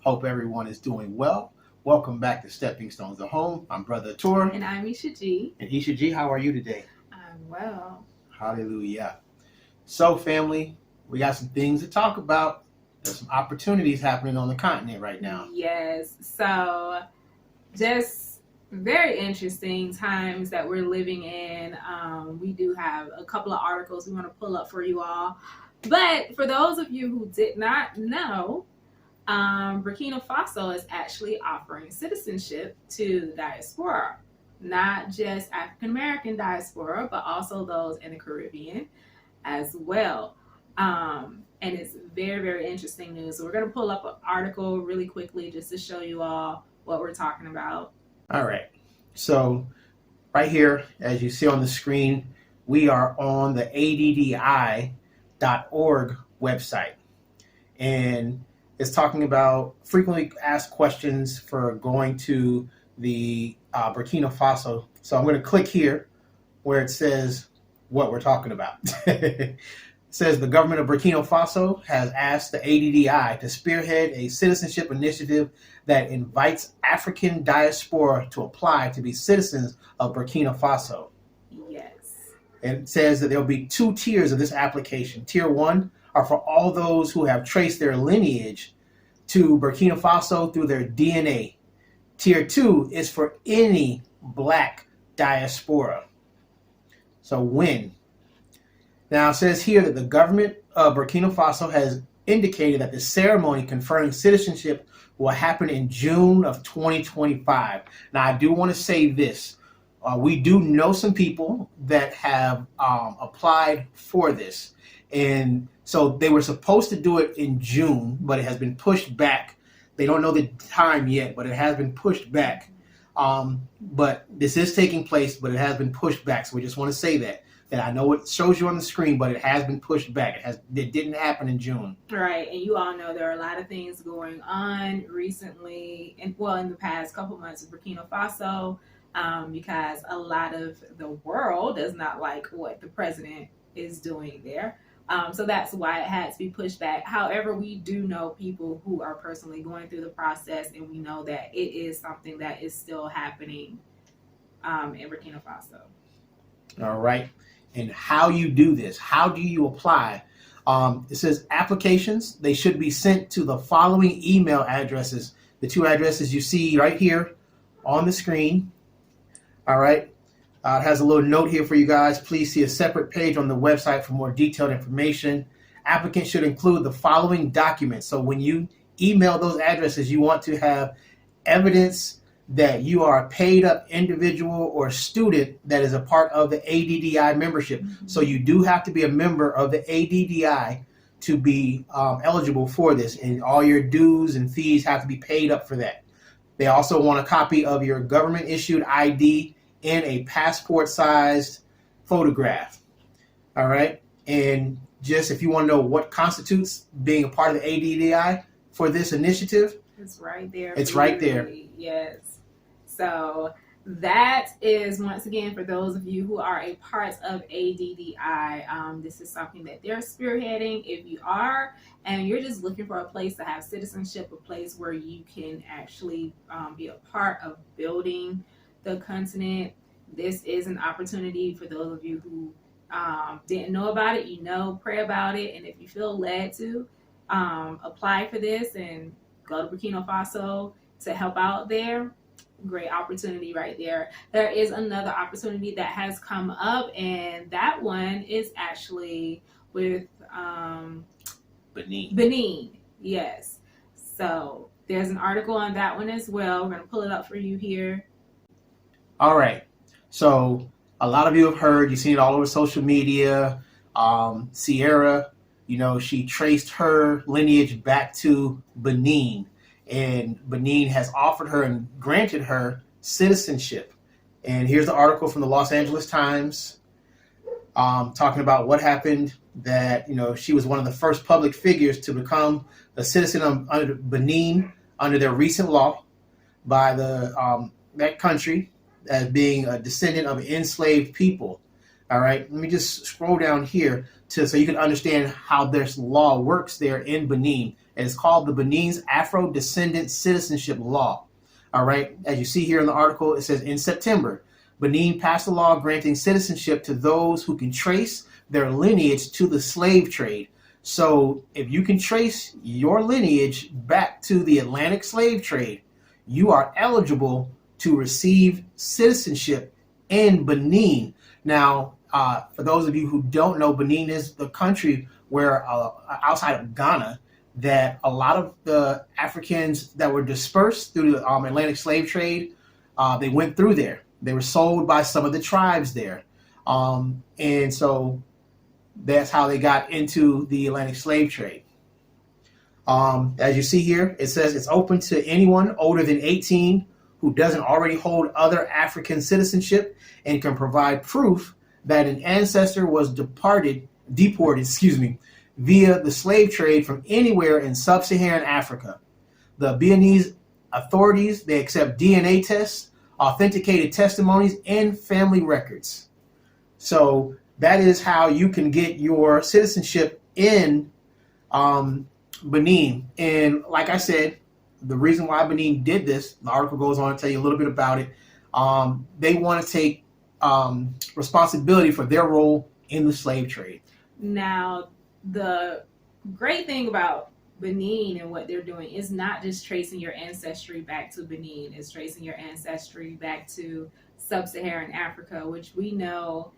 Hope everyone is doing well. Welcome back to Stepping Stones of Home. I'm Brother Tor. And I'm Isha G. And Isha G, how are you today? I'm well. Hallelujah. So, family, we got some things to talk about. There's some opportunities happening on the continent right now. Yes. So, just very interesting times that we're living in. We do have a couple of articles we want to pull up for you all. But for those of you who did not know, Burkina Faso is actually offering citizenship to the diaspora, not just African American diaspora, but also those in the Caribbean as well. And it's very, very interesting news. So we're going to pull up an article really quickly just to show you all what we're talking about. All right. So right here, as you see on the screen, we are on the ADDI.org website. And it's talking about frequently asked questions for going to the Burkina Faso. So I'm going to click here where it says what we're talking about. It says the government of Burkina Faso has asked the ADDI to spearhead a citizenship initiative that invites African diaspora to apply to be citizens of Burkina Faso. Yes. And it says that there will be two tiers of this application. Tier 1 are for all those who have traced their lineage to Burkina Faso through their DNA. Tier 2 is for any Black diaspora. So when? Now it says here that the government of Burkina Faso has indicated that the ceremony conferring citizenship will happen in June of 2025. Now I do want to say this. We do know some people that have applied for this. And so they were supposed to do it in June, but it has been pushed back. They don't know the time yet, but it has been pushed back. But this is taking place, but it has been pushed back. So we just want to say that I know it shows you on the screen, but it has been pushed back. It didn't happen in June. Right. And you all know there are a lot of things going on recently, and in the past couple months in Burkina Faso, because a lot of the world does not like what the president is doing there. So that's why it had to be pushed back. However, we do know people who are personally going through the process, and we know that it is something that is still happening in Burkina Faso. All right. And how you do this, how do you apply? It says applications, they should be sent to the following email addresses. The two addresses you see right here on the screen. All right. It has a little note here for you guys. Please see a separate page on the website for more detailed information. Applicants should include the following documents. So when you email those addresses, you want to have evidence that you are a paid up individual or student that is a part of the ADDI membership. Mm-hmm. So you do have to be a member of the ADDI to be eligible for this, and all your dues and fees have to be paid up for that. They also want a copy of your government issued ID and a passport-sized photograph. All right? And just if you want to know what constitutes being a part of the ADDI for this initiative, it's right there. It's right there. Yes. So that is, once again, for those of you who are a part of ADDI, this is something that they're spearheading. If you are, and you're just looking for a place to have citizenship, a place where you can actually be a part of building the continent, this is an opportunity for those of you who didn't know about it. Pray about it, and if you feel led to apply for this and go to Burkina Faso to help out there, great opportunity right there. There is another opportunity that has come up, and that one is actually with Benin. Yes. So there's an article on that one as well. We're going to pull it up for you here. All right. So a lot of you have heard, you've seen it all over social media. Sierra, she traced her lineage back to Benin, and Benin has offered her and granted her citizenship. And here's the article from the Los Angeles Times talking about what happened, that she was one of the first public figures to become a citizen of Benin under their recent law by that country as being a descendant of enslaved people. All right, let me just scroll down here so you can understand how this law works there in Benin. and it's called the Benin's Afro-Descendant Citizenship Law. All right, as you see here in the article, it says in September, Benin passed a law granting citizenship to those who can trace their lineage to the slave trade. So if you can trace your lineage back to the Atlantic slave trade, you are eligible to receive citizenship in Benin. Now, for those of you who don't know, Benin is the country where, outside of Ghana, that a lot of the Africans that were dispersed through the Atlantic slave trade, they went through there. They were sold by some of the tribes there. And so that's how they got into the Atlantic slave trade. As you see here, it says it's open to anyone older than 18 who doesn't already hold other African citizenship and can provide proof that an ancestor was deported, via the slave trade from anywhere in sub-Saharan Africa. The Beninese authorities, they accept DNA tests, authenticated testimonies, and family records. So that is how you can get your citizenship in Benin. And like I said, the reason why Benin did this, the article goes on to tell you a little bit about it. They want to take responsibility for their role in the slave trade. Now, the great thing about Benin and what they're doing is not just tracing your ancestry back to Benin, it's tracing your ancestry back to sub-Saharan Africa, which we know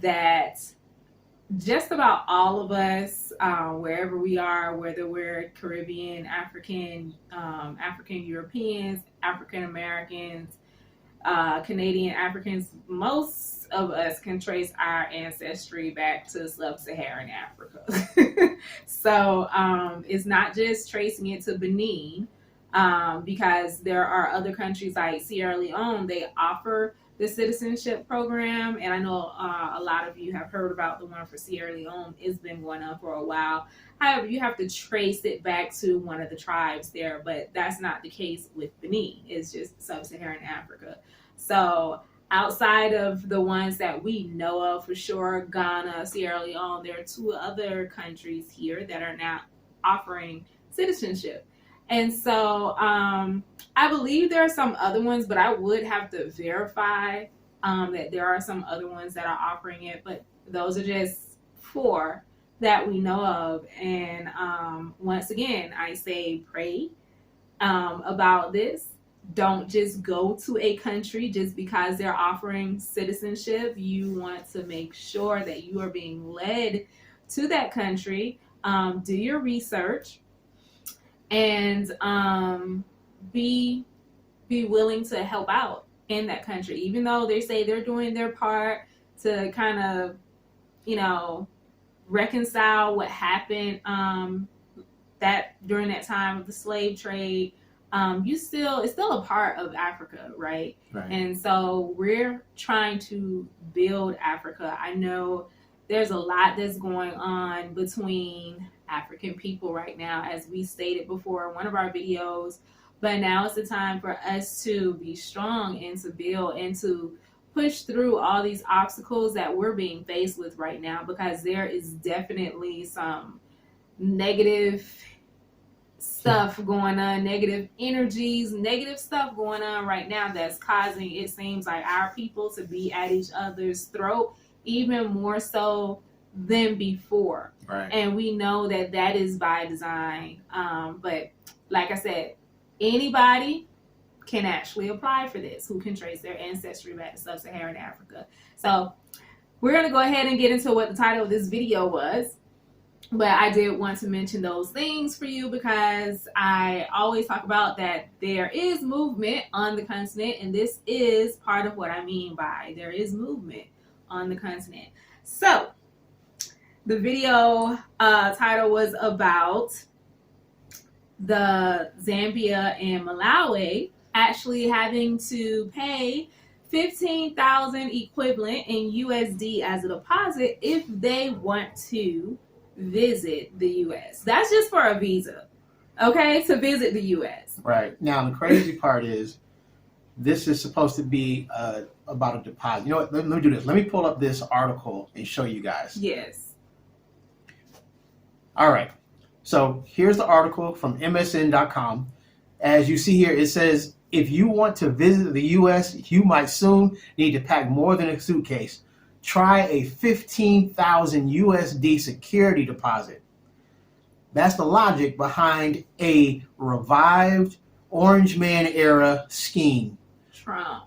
that just about all of us, wherever we are, whether we're Caribbean, African, African Europeans, African Americans, Canadian Africans, most of us can trace our ancestry back to sub-Saharan Africa. So it's not just tracing it to Benin, because there are other countries like Sierra Leone, they offer the citizenship program, and I know a lot of you have heard about the one for Sierra Leone. It's been going on for a while. However, you have to trace it back to one of the tribes there, but that's not the case with Benin. It's just sub-Saharan Africa. So outside of the ones that we know of for sure, Ghana, Sierra Leone, there are two other countries here that are now offering citizenship. And so I believe there are some other ones, but I would have to verify that there are some other ones that are offering it. But those are just 4 that we know of. And once again, I say pray about this. Don't just go to a country just because they're offering citizenship. You want to make sure that you are being led to that country. Do your research. And be willing to help out in that country, even though they say they're doing their part to kind of, reconcile what happened that during that time of the slave trade. It's still a part of Africa, right? And so we're trying to build Africa. I know there's a lot that's going on between African people right now, as we stated before in one of our videos, but now it's the time for us to be strong and to build and to push through all these obstacles that we're being faced with right now, because there is definitely some negative stuff going on, negative energies, negative stuff going on right now that's causing, it seems like, our people to be at each other's throat even more so than before. Right. And we know that that is by design. But like I said, anybody can actually apply for this who can trace their ancestry back to sub-Saharan Africa. So we're going to go ahead and get into what the title of this video was. But I did want to mention those things for you because I always talk about that there is movement on the continent, and this is part of what I mean by there is movement on the continent. So the video title was about the Zambia and Malawi actually having to pay $15,000 equivalent in USD as a deposit if they want to visit the U.S. That's just for a visa, okay, to visit the U.S. Right. Now, the crazy part is this is supposed to be about a deposit. You know what? Let me do this. Let me pull up this article and show you guys. Yes. All right. So here's the article from MSN.com. As you see here, it says, if you want to visit the U.S., you might soon need to pack more than a suitcase. Try a 15,000 USD security deposit. That's the logic behind a revived Orange Man era scheme. Trump.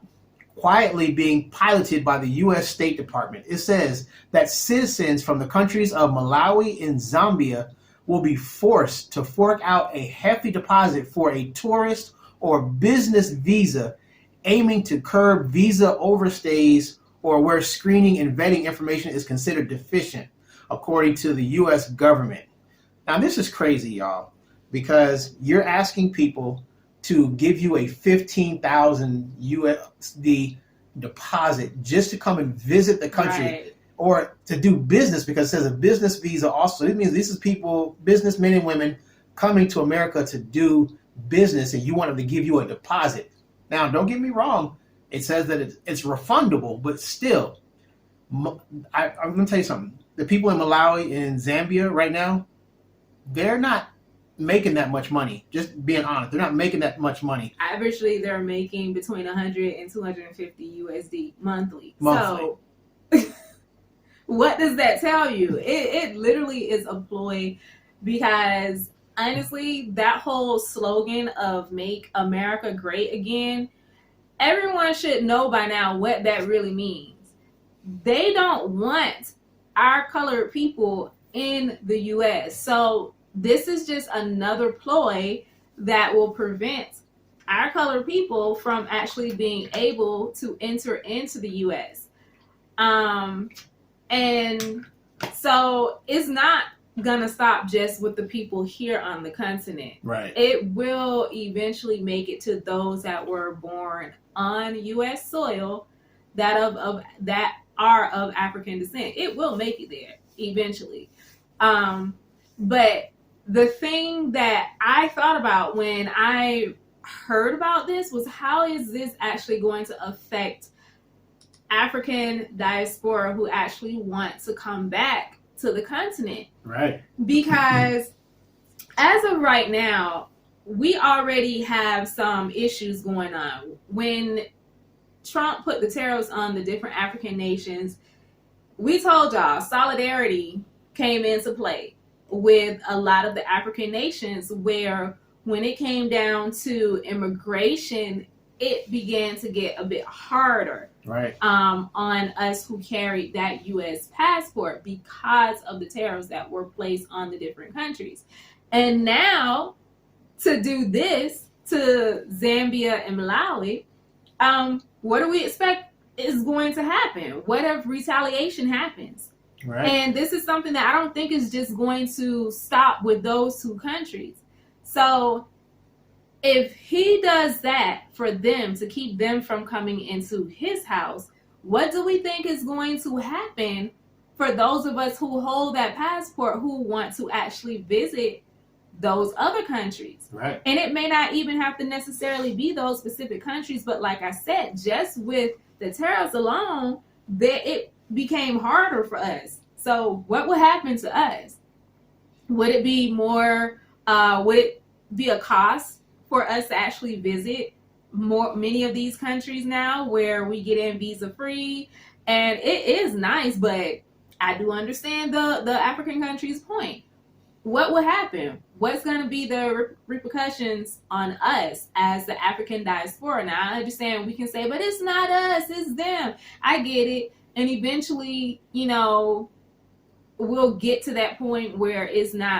Quietly being piloted by the U.S. State Department. It says that citizens from the countries of Malawi and Zambia will be forced to fork out a hefty deposit for a tourist or business visa, aiming to curb visa overstays or where screening and vetting information is considered deficient, according to the U.S. government. Now, this is crazy, y'all, because you're asking people to give you a 15,000 USD deposit just to come and visit the country, Right. or to do business, because it says a business visa also. It means this is people, businessmen and women, coming to America to do business, and you want them to give you a deposit. Now, don't get me wrong. It says that it's refundable, but still, I'm going to tell you something. The people in Malawi and Zambia right now, they're not making that much money. Just being honest, they're not making that much money. Averagely, they're making between 100 and 250 USD monthly. Monthly. So, what does that tell you? It literally is a ploy, because honestly, that whole slogan of "Make America Great Again," everyone should know by now what that really means. They don't want our colored people in the U.S. So this is just another ploy that will prevent our colored people from actually being able to enter into the U.S. And so it's not gonna stop just with the people here on the continent. Right. It will eventually make it to those that were born on U.S. soil that are of African descent. It will make it there eventually. But the thing that I thought about when I heard about this was, how is this actually going to affect African diaspora who actually want to come back to the continent? Right. Because as of right now, we already have some issues going on. When Trump put the tariffs on the different African nations, we told y'all solidarity came into play with a lot of the African nations, where when it came down to immigration, it began to get a bit harder, right, on us who carried that U.S. passport, because of the tariffs that were placed on the different countries. And now, to do this to Zambia and Malawi, what do we expect is going to happen? What if retaliation happens? right. And this is something that I don't think is just going to stop with those two countries. So if he does that for them, to keep them from coming into his house, what do we think is going to happen for those of us who hold that passport, who want to actually visit those other countries? Right. And it may not even have to necessarily be those specific countries, but like I said, just with the tariffs alone, it became harder for us. So what would happen to us? Would it be more, would it be a cost for us to actually visit many of these countries now, where we get in visa free? And it is nice, but I do understand the African countries' point. What will happen? What's going to be the repercussions on us as the African diaspora? Now, I understand we can say, but it's not us, it's them. I get it. And eventually, we'll get to that point where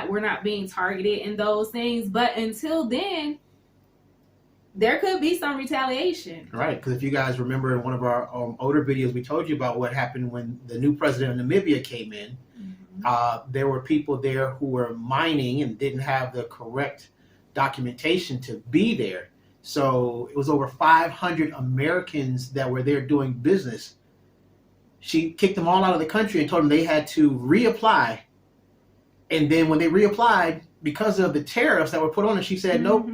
we're not being targeted in those things. But until then, there could be some retaliation. Right, because if you guys remember in one of our older videos, we told you about what happened when the new president of Namibia came in. There were people there who were mining and didn't have the correct documentation to be there. So it was over 500 Americans that were there doing business. She kicked them all out of the country and told them they had to reapply. And then when they reapplied, because of the tariffs that were put on it, she said, nope,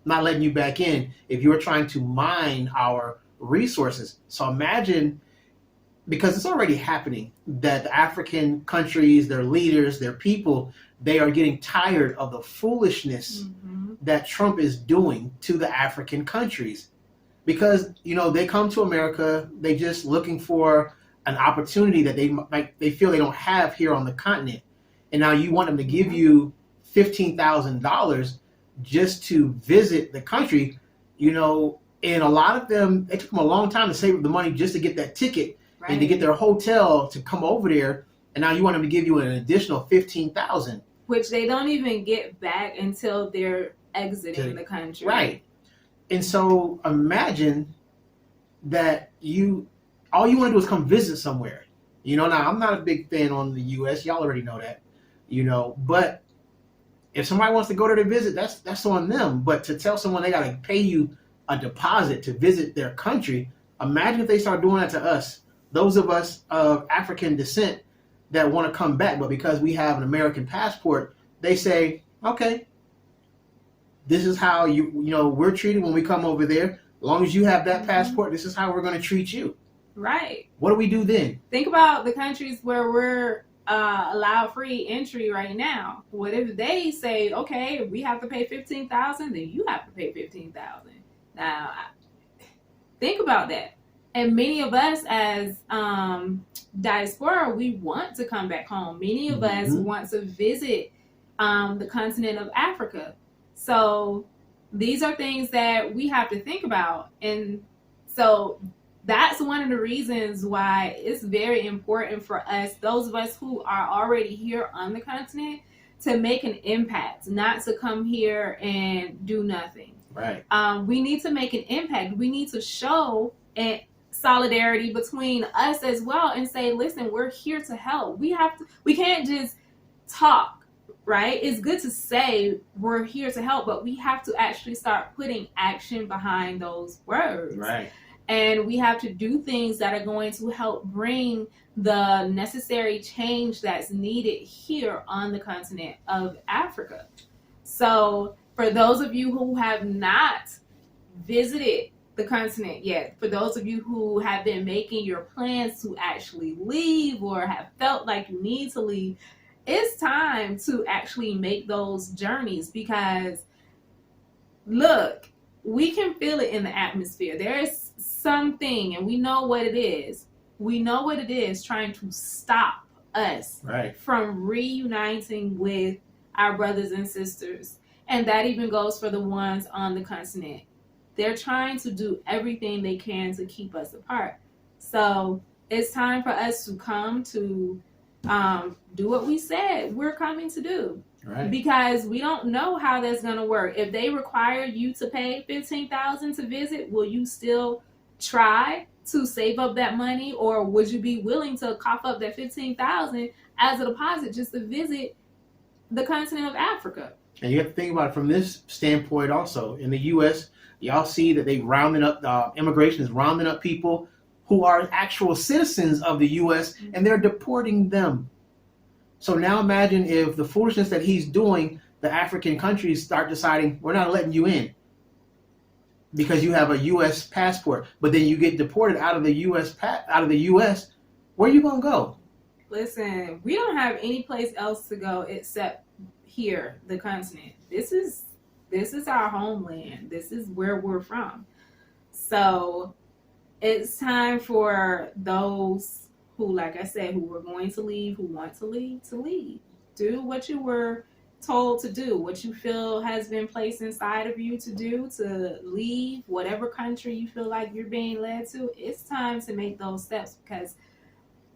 not letting you back in if you're trying to mine our resources. So imagine because it's already happening that the African countries, their leaders, their people, they are getting tired of the foolishness that Trump is doing to the African countries. Because, they come to America, they just looking for an opportunity that they feel they don't have here on the continent. And now you want them to give you $15,000 just to visit the country, and a lot of them, it took them a long time to save up the money just to get that ticket and to get their hotel to come over there. And now you want them to give you an additional $15,000, which they don't even get back until they're exiting the country. Right. And so imagine that all you want to do is come visit somewhere. Now I'm not a big fan on the U.S. Y'all already know that. But if somebody wants to go there to visit, that's on them. But to tell someone they got to pay you a deposit to visit their country, imagine if they start doing that to us, those of us of African descent that want to come back, but because we have an American passport, they say, okay, this is how we're treated when we come over there. As long as you have that passport, this is how we're going to treat you. Right. What do we do then? Think about the countries where we're allowed free entry right now. What if they say, okay, we have to pay $15,000, then you have to pay $15,000? Now, think about that. And many of us as diaspora, we want to come back home. Many of us want to visit the continent of Africa. So these are things that we have to think about. And so that's one of the reasons why it's very important for us, those of us who are already here on the continent, to make an impact, not to come here and do nothing. Right. We need to make an impact. We need to show solidarity between us as well and say, listen, we're here to help. We can't just talk, right? It's good to say we're here to help, but we have to actually start putting action behind those words. Right. And we have to do things that are going to help bring the necessary change that's needed here on the continent of Africa. So for those of you who have not visited the continent yet, for those of you who have been making your plans to actually leave or have felt like you need to leave, it's time to actually make those journeys, because look, we can feel it in the atmosphere. There is something, and we know what it is. We know what it is trying to stop us from reuniting with our brothers and sisters. And that even goes for the ones on the continent. They're trying to do everything they can to keep us apart. So it's time for us to come to do what we said we're coming to do. Right. Because we don't know how that's going to work. If they require you to pay $15,000 to visit, will you still try to save up that money, or would you be willing to cough up that $15,000 as a deposit just to visit the continent of Africa? And you have to think about it from this standpoint also. In the U.S., y'all see that they rounding up, immigration is rounding up people who are actual citizens of the U.S. and they're deporting them. So now imagine if the foolishness that he's doing, the African countries start deciding, we're not letting you in because you have a U.S. passport, but then you get deported out of the U.S. Where are you going to go? Listen, we don't have any place else to go except here, the continent. This is our homeland. This is where we're from. So it's time for those who, like I said, who were going to leave, who want to leave, to leave. Do what you were told to do, what you feel has been placed inside of you to do, to leave whatever country you feel like you're being led to. It's time to make those steps, because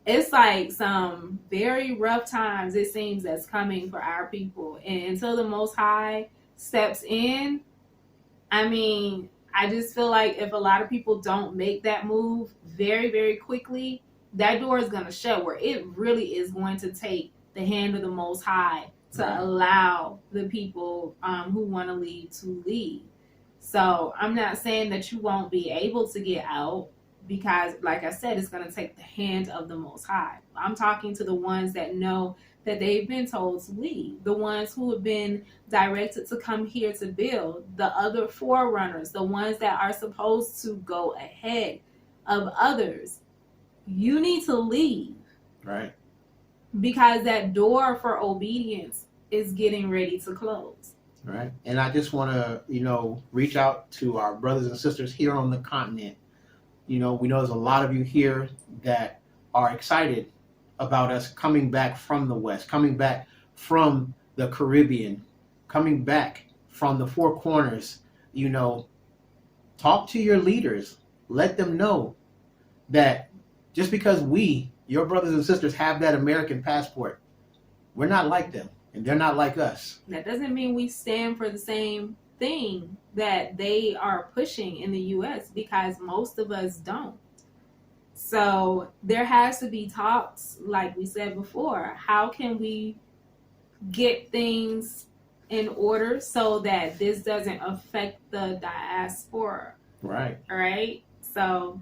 it's like some very rough times, it seems, that's coming for our people. And until the Most High steps in, I just feel like if a lot of people don't make that move very, very quickly, that door is going to shut, where it really is going to take the hand of the Most High to allow the people who want to leave to leave. So I'm not saying that you won't be able to get out, because, like I said, it's going to take the hand of the Most High. I'm talking to the ones that know that they've been told to leave, the ones who have been directed to come here to build, the other forerunners, the ones that are supposed to go ahead of others. you need to leave. Right. Because that door for obedience is getting ready to close. Right. And I just want to, reach out to our brothers and sisters here on the continent. We know there's a lot of you here that are excited about us coming back from the West, coming back from the Caribbean, coming back from the Four Corners. Talk to your leaders. Let them know that just because we, your brothers and sisters, have that American passport, we're not like them, and they're not like us. That doesn't mean we stand for the same thing that they are pushing in the U.S., because most of us don't. So there has to be talks, like we said before. How can we get things in order so that this doesn't affect the diaspora? Right. All right. So,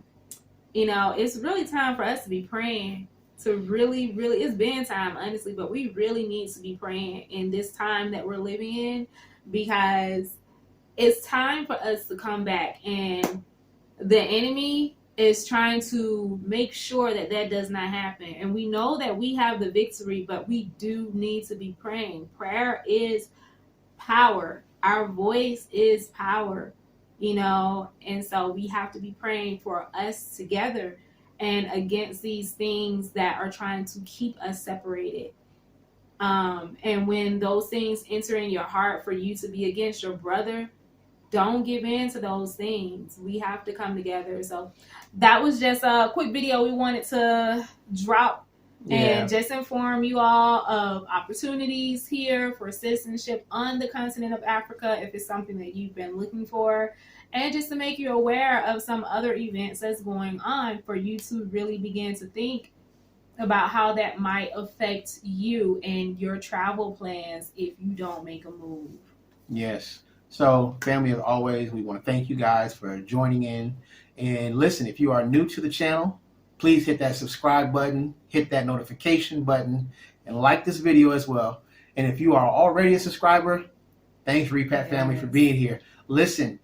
it's really time for us to be praying, to really, really, it's been time, honestly, but we really need to be praying in this time that we're living in, because it's time for us to come back, and the enemy is trying to make sure that that does not happen. And we know that we have the victory, but we do need to be praying. Prayer is power. Our voice is power, and so we have to be praying for us together and against these things that are trying to keep us separated. And when those things enter in your heart for you to be against your brother, don't give in to those things. We have to come together. So that was just a quick video we wanted to drop and just inform you all of opportunities here for citizenship on the continent of Africa, if it's something that you've been looking for, and just to make you aware of some other events that's going on for you to really begin to think about how that might affect you and your travel plans if you don't make a move. Yes. So, family, as always, we want to thank you guys for joining in. And listen, if you are new to the channel, please hit that subscribe button, hit that notification button, and like this video as well. And if you are already a subscriber, thanks, Repat family, for being here. Listen,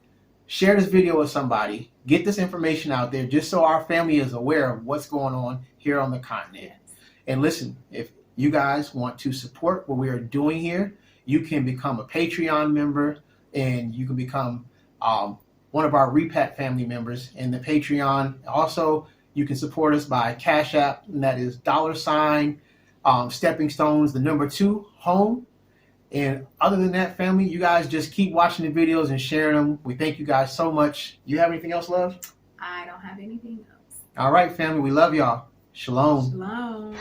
share this video with somebody. Get this information out there just so our family is aware of what's going on here on the continent. And listen, if you guys want to support what we are doing here, you can become a Patreon member, and you can become one of our Repat family members in the Patreon. Also, you can support us by Cash App, and that is $, Stepping Stones, the number 2, home. And other than that, family, you guys just keep watching the videos and sharing them. We thank you guys so much. You have anything else, love? I don't have anything else. All right, family, we love y'all. Shalom. Shalom.